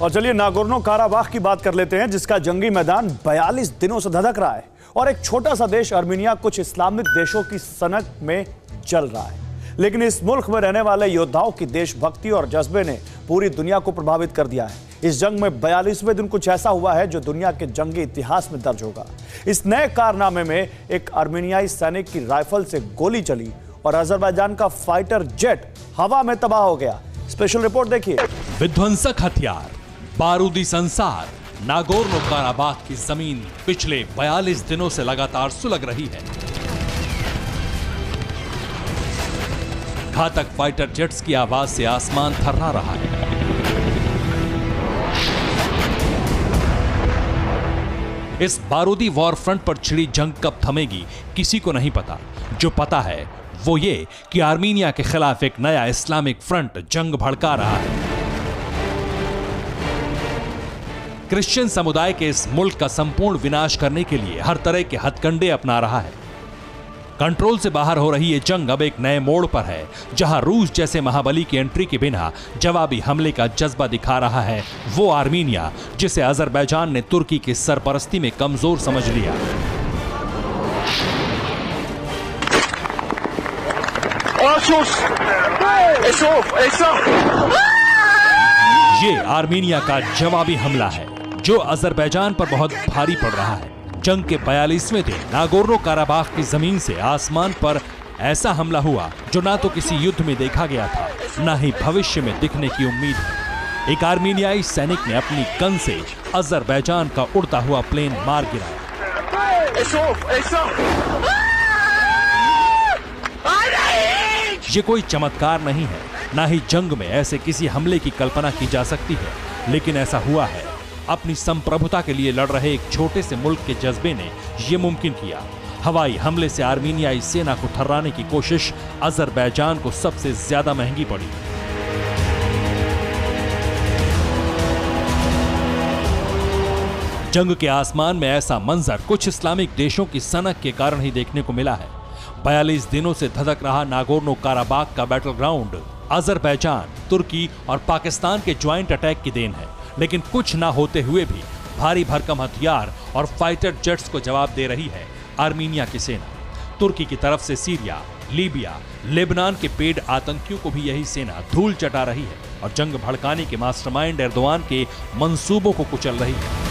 और चलिए Nagorno Karabakh की बात कर लेते हैं, जिसका जंगी मैदान 42 दिनों से धधक रहा है और एक छोटा सा देश अर्मीनिया कुछ इस्लामिक देशों की सनक में जल रहा है। लेकिन इस मुल्क में रहने वाले योद्धाओं की देशभक्ति और जज्बे ने पूरी दुनिया को प्रभावित कर दिया है। इस जंग में 42वें दिन कुछ ऐसा हुआ है जो दुनिया के जंगी इतिहास में दर्ज होगा। इस नए कारनामे में एक अर्मीनियाई सैनिक की राइफल से गोली चली और अजरबैजान का फाइटर जेट हवा में तबाह हो गया। स्पेशल रिपोर्ट देखिए। विध्वंसक हथियार, बारूदी संसार, नागोर्नो काराबाख की जमीन पिछले 42 दिनों से लगातार सुलग रही है। घातक फाइटर जेट्स की आवाज से आसमान थर्रा रहा है। इस बारूदी वॉर फ्रंट पर छिड़ी जंग कब थमेगी किसी को नहीं पता। जो पता है वो ये कि आर्मीनिया के खिलाफ एक नया इस्लामिक फ्रंट जंग भड़का रहा है। क्रिश्चियन समुदाय के इस मुल्क का संपूर्ण विनाश करने के लिए हर तरह के हथकंडे अपना रहा है। कंट्रोल से बाहर हो रही ये जंग अब एक नए मोड़ पर है, जहां रूस जैसे महाबली की एंट्री के बिना जवाबी हमले का जज्बा दिखा रहा है वो आर्मीनिया, जिसे अजरबैजान ने तुर्की की सरपरस्ती में कमजोर समझ लिया। ये आर्मीनिया का जवाबी हमला है जो अजरबैजान पर बहुत भारी पड़ रहा है। जंग के 42वें दिन नागोर्नो काराबाख की जमीन से आसमान पर ऐसा हमला हुआ जो ना तो किसी युद्ध में देखा गया था, ना ही भविष्य में दिखने की उम्मीद है। एक आर्मीनियाई सैनिक ने अपनी गन से अजरबैजान का उड़ता हुआ प्लेन मार गिराया। ये कोई चमत्कार नहीं है, ना ही जंग में ऐसे किसी हमले की कल्पना की जा सकती है, लेकिन ऐसा हुआ है। अपनी संप्रभुता के लिए लड़ रहे एक छोटे से मुल्क के जज्बे ने यह मुमकिन किया। हवाई हमले से आर्मीनियाई सेना को थर्राने की कोशिश अजरबैजान को सबसे ज्यादा महंगी पड़ी। जंग के आसमान में ऐसा मंजर कुछ इस्लामिक देशों की सनक के कारण ही देखने को मिला है। 42 दिनों से धधक रहा नागोर्नो काराबाख का बैटल ग्राउंड अजरबैजान, तुर्की और पाकिस्तान के ज्वाइंट अटैक की देन है। लेकिन कुछ ना होते हुए भी भारी भरकम हथियार और फाइटर जेट्स को जवाब दे रही है आर्मीनिया की सेना। तुर्की की तरफ से सीरिया, लीबिया, लेबनान के पेड आतंकियों को भी यही सेना धूल चटा रही है और जंग भड़काने के मास्टरमाइंड एर्दोआन के मंसूबों को कुचल रही है।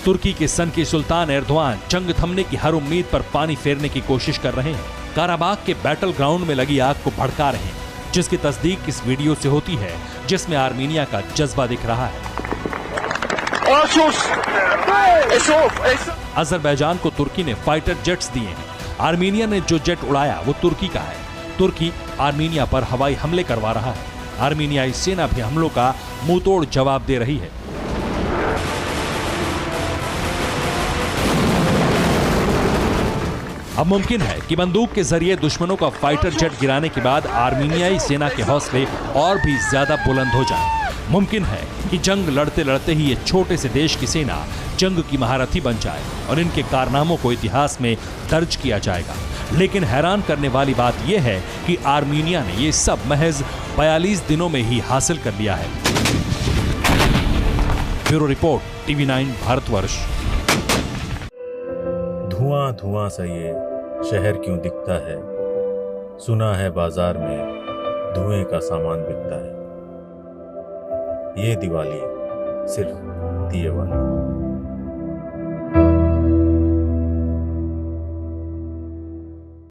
तुर्की के सन के सुल्तान एर्दोआन जंग थमने की हर उम्मीद पर पानी फेरने की कोशिश कर रहे हैं। काराबाख के बैटल ग्राउंड में लगी आग को भड़का रहे हैं, जिसकी तस्दीक इस वीडियो से होती है जिसमें आर्मीनिया का जज्बा दिख रहा है। अजरबैजान को तुर्की ने फाइटर जेट्स दिए हैं। आर्मीनिया ने जो जेट उड़ाया वो तुर्की का है। तुर्की आर्मीनिया पर हवाई हमले करवा रहा है। आर्मीनियाई सेना भी हमलों का मुंहतोड़ जवाब दे रही है। अब मुमकिन है कि बंदूक के जरिए दुश्मनों का फाइटर जेट गिराने के बाद आर्मीनियाई सेना के हौसले और भी ज्यादा बुलंद हो जाएं। मुमकिन है कि जंग लड़ते लड़ते ही ये छोटे से देश की सेना जंग की महारथी बन जाए और इनके कारनामों को इतिहास में दर्ज किया जाएगा। लेकिन हैरान करने वाली बात यह है कि आर्मीनिया ने ये सब महज 42 दिनों में ही हासिल कर लिया है। Bureau report, TV9 Bharatvarsh. धुआं धुआं सा ये शहर क्यों दिखता है, सुना है बाजार में धुएं का सामान बिकता है। ये दिवाली सिर्फ दिए वाली।